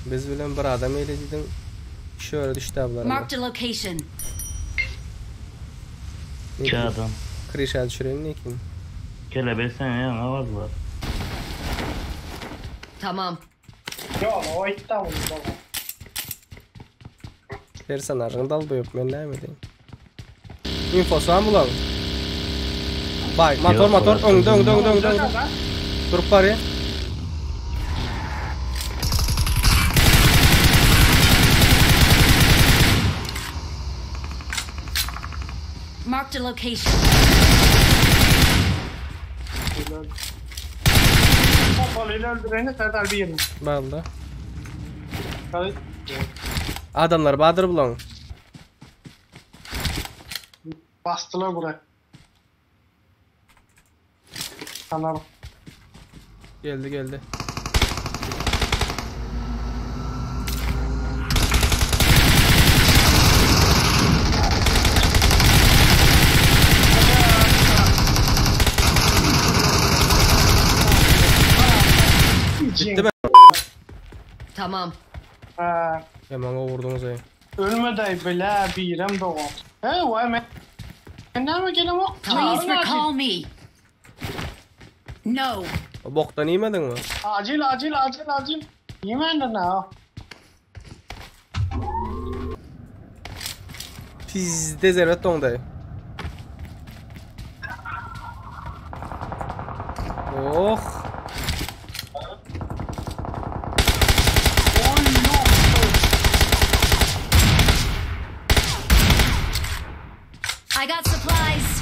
Biz bilen bir adam eylediydin. Şöyle düştü ablarına. Marked a location. İki adam. Krişa düşürelim ne kim? Kelebeksen ya ne var? Tamam. Yok o itti onu baba. Personajını dal bu yok ben ne edeyim. Infosu var mı lan? Bak motor öngde. Durup var ya. Marked a location. Pompalıyla öldüreni Serdar bir yerim. Bağlı. Hadi. Adamlar Bahadır bulan. Bastılar buraya. Tamam. Geldi. Bitti mi? Tamam. Hemen o vurdunuz ayı. Ölmedi bile bir yerim doğum. Vay men. Ne gelem o? Please recall me. No. O boktan yemedin mi? Acil. Yemen de ne? Pizde zerret dayı. Oh. I got supplies.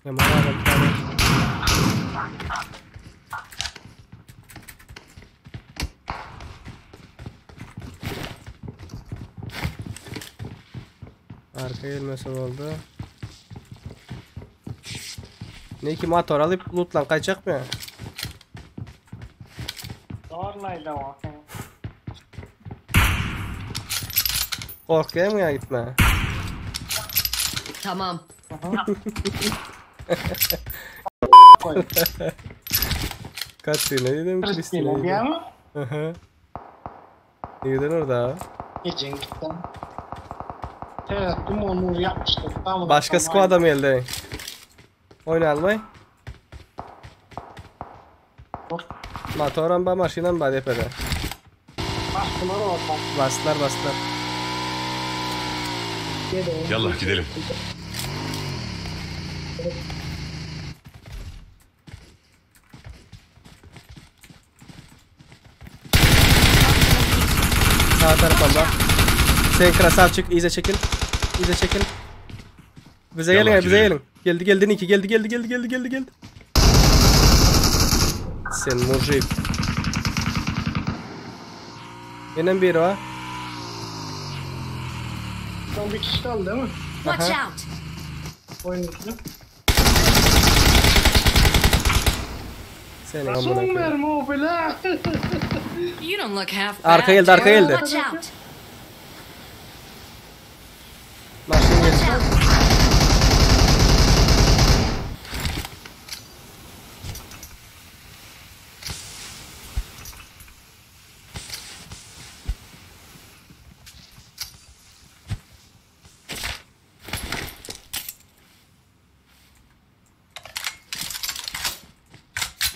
Hemen adam tane. Arka gelmesi oldu. Ne ki motor alıp lootlan kaçacak mı? Doğrulayla o. Korkuyor mu ya gitme? Tamam. Katrina dedim Kristina Kristina. bir mi? Neden orada? Geçen gittim. Evet, onu yapmıştık. Tamam. Başka squad'a mı geldi? Oynayalım mı? Motoran ba maşinan ba depede. Bastılar orada. Bastılar. Yallah gidelim. Sağ tarafında. Sen krasavçık iyice çekil. Bize Yallah, gelin. Geldi Niki geldi. Sen mujik. Yine biri var. Son bir kişi kaldı değil mi? Watch out. Oyuncu. Senin Nasıl amına koyayım. verme o bile? You don't look half bad. Arka geldi. Watch out. Maşin geldi. Watch out.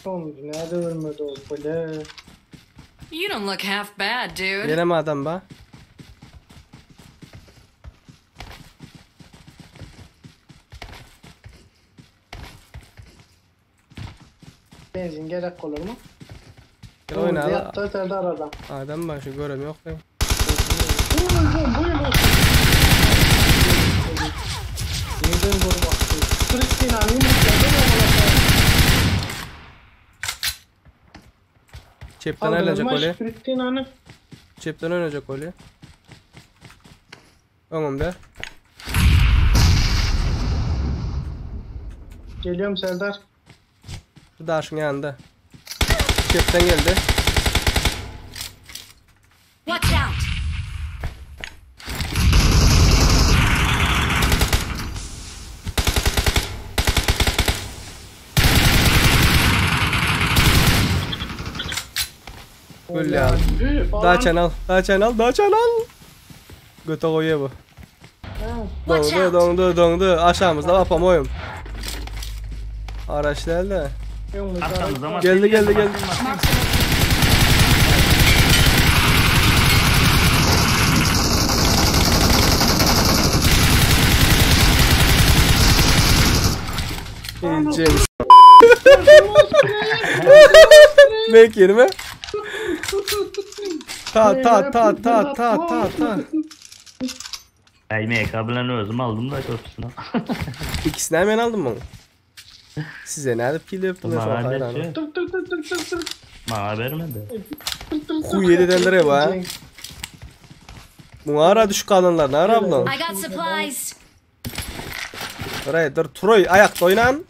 Sonuncu nerede ölmedi o bile? You don't look half bad, dude. Yine mi adam ba? Benzin gerek olur mu? Gel oyna al. Yattı Serdar adam. Adam var şu görüm yok ya. Buyurun. Yeniden vurmak. Kristina'nın Çepten oynayacak öyle. Kristina'nın. Çepten oynayacak öyle. Önümde. Geliyorum Serdar. Bu daşın yanında. Çepten geldi. Watch out. Gülle al. Daha channel. Göte koyuyor bu. Watch out. Dondu. Aşağımızda yapam oyun. Araç geldi. Arkamızda ama. Geldi. Marked a James. Make yerime. Ta. MK bilen özüm aldım da köprüsüne. İkisini hemen aldım bunu. Size nerede pil yaptınız? Bana Hayran. halledeceğim. Bana vermedi. Kuyu yedenlere bu ha. Bu ara düşük kadınlar ne ara bunlar? I got supplies. Oraya dur Troy ayakta oynan.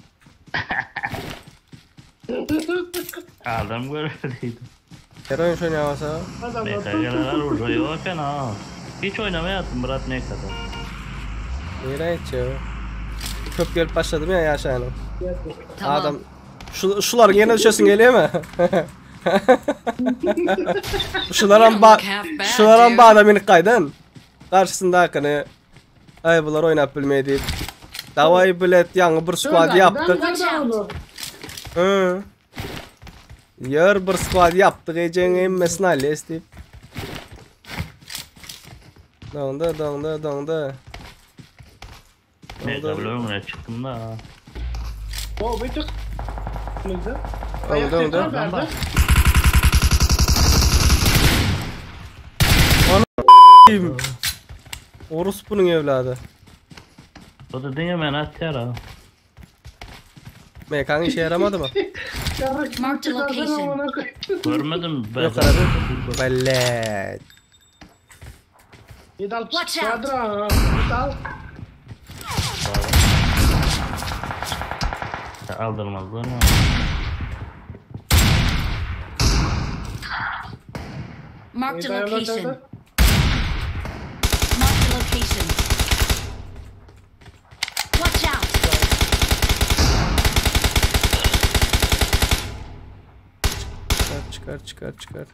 Adam görürdeydi. Her oyun şöyle yavasa. MK'lar vuruyor fena. Hiç oynamayattım Murat ne kadar. Nereye içiyor? Köp gelip başladım ya yaşayana. Tamam. Adam şuların yerine düşesin geliyor mu? Şuların bağda minik kaydın. Karşısında hakkını ayıbılar oynap bilmeyi deyip. Davayı bilet yanı bir squad yaptık. Hı. Yer bir squad yaptık eceğin emmesini halles deyip. Dondu. MK bilen çıktım da. O bir tık. Dondu. Orospu'nun evladı. O da dinlemeyen atıyor ha. Mekan işe yaramadı mı? Marked a location. Görmedim ben. Yok abi. Bellet. Watch out. Aldırmazlar mı? Marked a location. Marked a location. Watch out. Çıkar.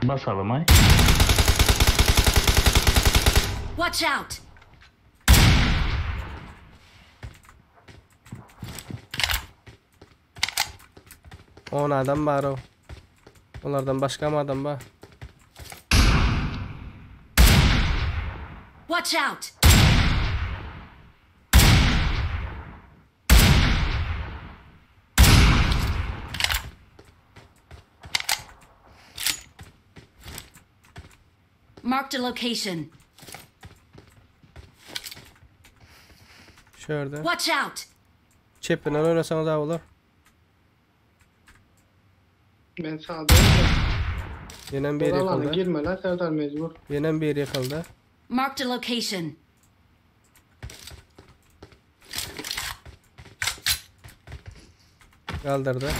Basalım ay. Watch out. On adam var o. Onlardan başka mı adam var? Watch out. Marked a location. Şurada. Watch out. Çepinden oynasanız daha olur. Ben sağda. Yenen bir Oralarına yakıldı. girme lan Serdar mecbur. Yenen bir yakıldı. Marked a location. Kaldırdı.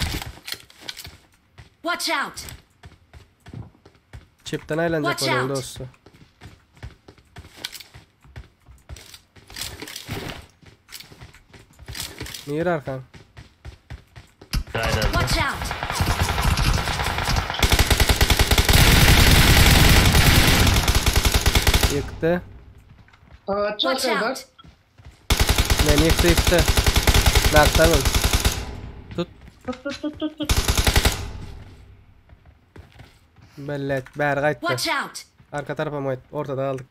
Watch out. Çipten eğlenecek Watch onun out. dostu. Niye arkan? Gayret. Watch out. Yıktı. Aa, çok Watch Serdar. out. Ben yıktı. Naktanın. Tut. Tut. Bellet. Ber kayıttı. Watch out. Arka tarafa mı? Ortada aldık.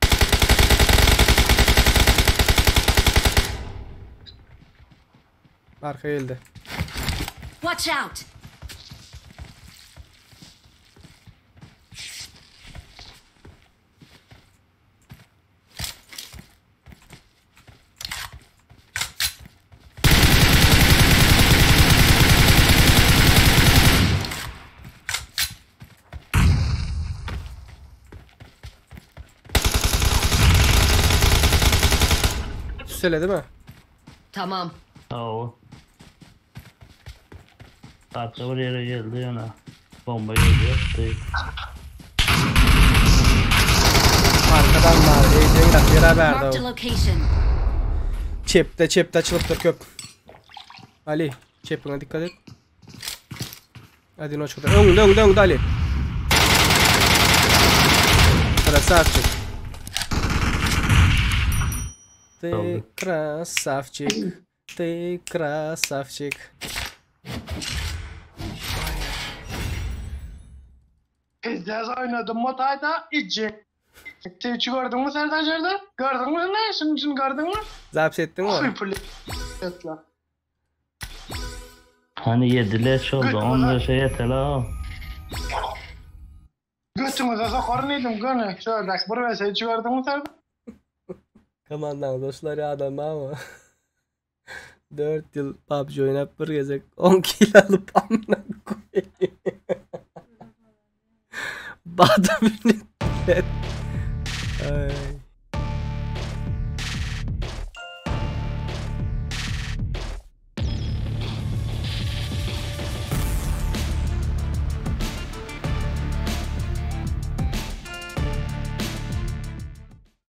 Arka geldi. Watch out. Söyle değil mi? Tamam. Oo. Hatta buraya geldi yana. Bomba geldi. Arkadan var. Ece'nin beraber de Marked a o. location. Çepte açılıptır köp. Ali, çepine dikkat et. Hadi noç kadar. Öngde Ali. Красавчик. Ты красавчик. Ты красавчик. Dez oynadım Motay'da iyice. Twitch'i gördün mü sen Tacer'da? Gördün mü ne? Şimdi gördün mü? Zaps ettin mi? Oy puli. Etla. Hani 7 leş oldu. 15'e yeter ha. Götümüze sokarın edim gönü. Şöyle bir vesayı gördün mü sen? Kamandan dostlar ya adam ama. 4 yıl PUBG oynayıp bir gezek 10 kill alıp amına koyayım. Bada bir net. Ay.